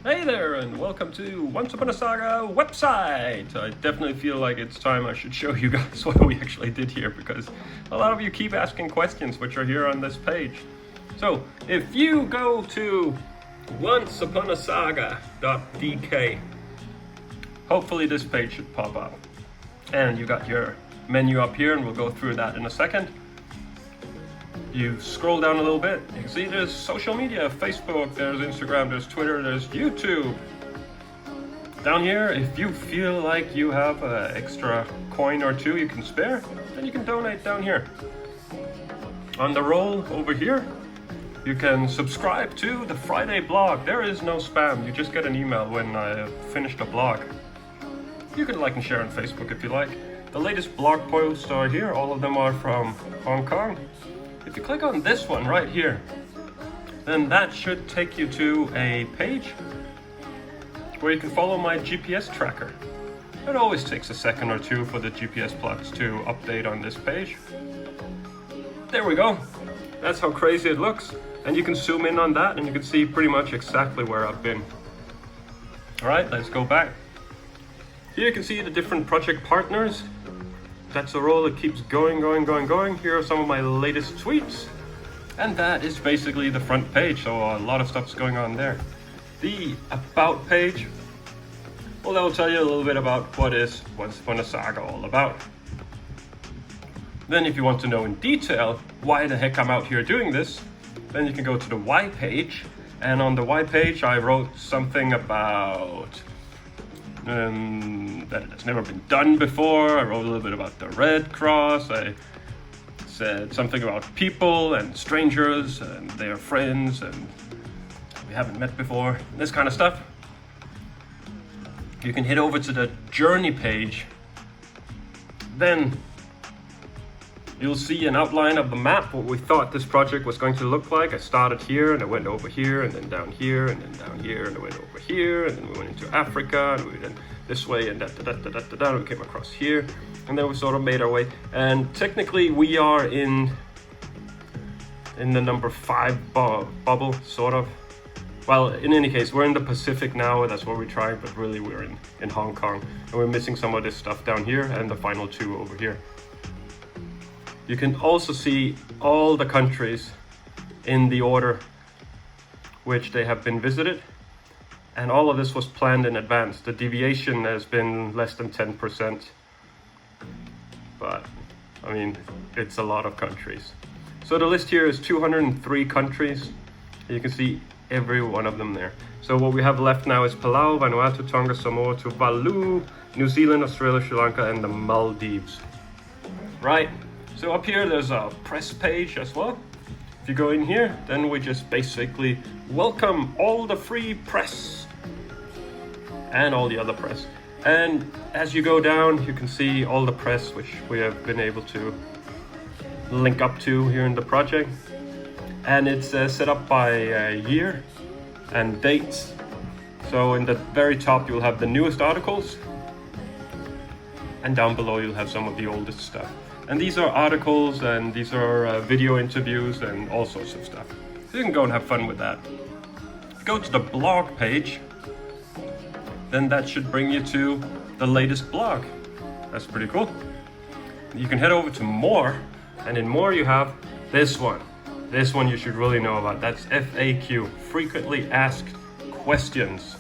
Hey there, and welcome to Once Upon a Saga website. I definitely feel like it's time I should show you guys what we actually did here, because a lot of you keep asking questions which are here on this page. So if you go to onceuponasaga.dk, hopefully this page should pop up. And you got your menu up here, and we'll go through that in a second. You scroll down a little bit, you can see there's social media, Facebook, there's Instagram, there's Twitter, there's YouTube. Down here, if you feel like you have an extra coin or two you can spare, then you can donate down here. On the roll over here, you can subscribe to the Friday blog. There is no spam, you just get an email when I have finished a blog. You can like and share on Facebook if you like. The latest blog posts are here, all of them are from Hong Kong. If you click on this one right here, then that should take you to a page where you can follow my GPS tracker. It always takes a second or two for the GPS plots to update on this page. There we go. That's how crazy it looks. And you can zoom in on that and you can see pretty much exactly where I've been. All right, let's go back. Here you can see the different project partners. That's a roll that keeps going. Here are some of my latest tweets. And that is basically the front page, so a lot of stuff's going on there. The About page, well, that will tell you a little bit about what is Once Upon a Saga all about. Then if you want to know in detail why the heck I'm out here doing this, then you can go to the Why page. And on the Why page, I wrote something about that it's never been done before. I wrote a little bit about the Red Cross. I said something about people and strangers and their friends and we haven't met before, this kind of stuff. You can head over to the Journey page. Then you'll see an outline of the map, what we thought this project was going to look like. I started here and I went over here and then down here and then down here and I went over here and then we went into Africa and we went this way and we came across here and then we sort of made our way. And technically we are in the number 5 bubble, sort of. Well, in any case, we're in the Pacific now, that's where we're trying, but really we're in Hong Kong. And we're missing some of this stuff down here and the final 2 over here. You can also see all the countries in the order which they have been visited. And all of this was planned in advance. The deviation has been less than 10%. But, I mean, it's a lot of countries. So the list here is 203 countries. You can see every one of them there. So what we have left now is Palau, Vanuatu, Tonga, Samoa, Tuvalu, New Zealand, Australia, Sri Lanka, and the Maldives. Right? So up here there's a press page as well. If you go in here, then we just basically welcome all the free press and all the other press. And as you go down, you can see all the press which we have been able to link up to here in the project. And it's set up by year and dates. So in the very top you'll have the newest articles, and down below you'll have some of the oldest stuff. And these are articles and these are video interviews and all sorts of stuff. So you can go and have fun with that. If you go to the blog page, then that should bring you to the latest blog. That's pretty cool. You can head over to More, and in More you have this one. This one you should really know about. That's FAQ, Frequently Asked Questions.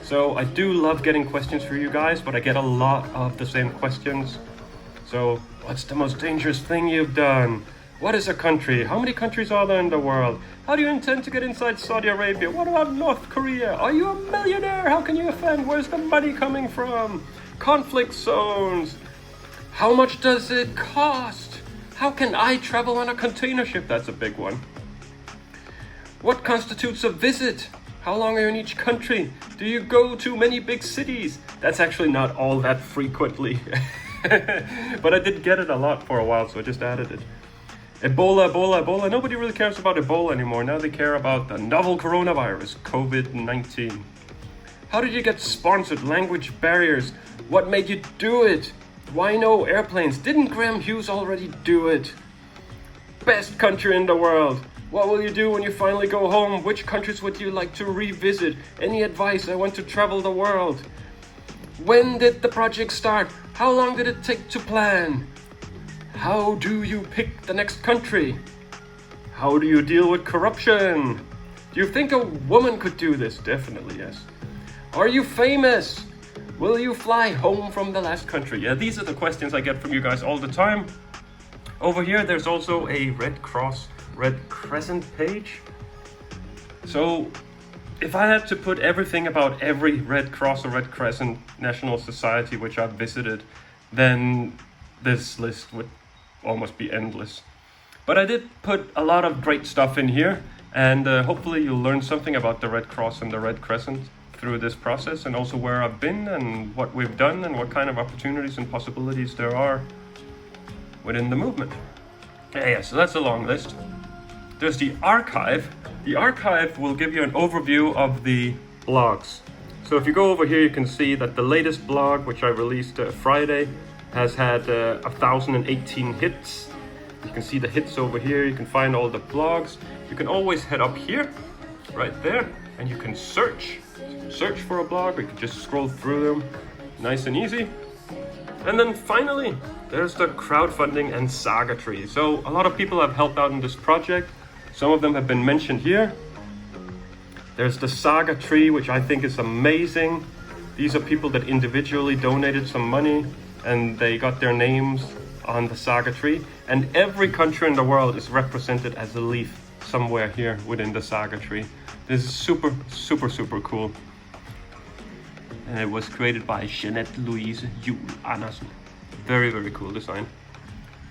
So I do love getting questions for you guys, but I get a lot of the same questions. So, what's the most dangerous thing you've done? What is a country? How many countries are there in the world? How do you intend to get inside Saudi Arabia? What about North Korea? Are you a millionaire? How can you offend? Where's the money coming from? Conflict zones. How much does it cost? How can I travel on a container ship? That's a big one. What constitutes a visit? How long are you in each country? Do you go to many big cities? That's actually not all that frequently. But I did get it a lot for a while, so I just added it. Ebola. Nobody really cares about Ebola anymore. Now they care about the novel coronavirus, COVID-19. How did you get sponsored? Language barriers. What made you do it? Why no airplanes? Didn't Graham Hughes already do it? Best country in the world. What will you do when you finally go home? Which countries would you like to revisit? Any advice? I want to travel the world. When did the project start? How long did it take to plan? How do you pick the next country? How do you deal with corruption? Do you think a woman could do this? Definitely yes. Are you famous? Will you fly home from the last country? Yeah, these are the questions I get from you guys all the time. Over here, there's also a Red Cross, Red Crescent page. So if I had to put everything about every Red Cross or Red Crescent National Society which I've visited, then this list would almost be endless. But I did put a lot of great stuff in here, and hopefully you'll learn something about the Red Cross and the Red Crescent through this process, and also where I've been and what we've done and what kind of opportunities and possibilities there are within the movement. Yeah, so that's a long list. There's the archive. The archive will give you an overview of the blogs. So if you go over here, you can see that the latest blog, which I released Friday, has had 1,018 hits. You can see the hits over here. You can find all the blogs. You can always head up here, right there, and you can search. You can search for a blog, or you can just scroll through them, nice and easy. And then finally, there's the crowdfunding and saga tree. So a lot of people have helped out in this project. Some of them have been mentioned here. There's the saga tree, which I think is amazing. These are people that individually donated some money and they got their names on the saga tree. And every country in the world is represented as a leaf somewhere here within the saga tree. This is super, super, super cool. And it was created by Jeanette Louise Jul Andersen. Very, very cool design.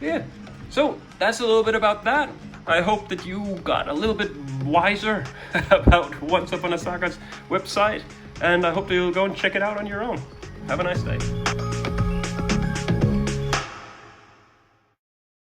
Yeah, so that's a little bit about that. I hope that you got a little bit wiser about Once Upon a Saga's website, and I hope that you'll go and check it out on your own. Have a nice day.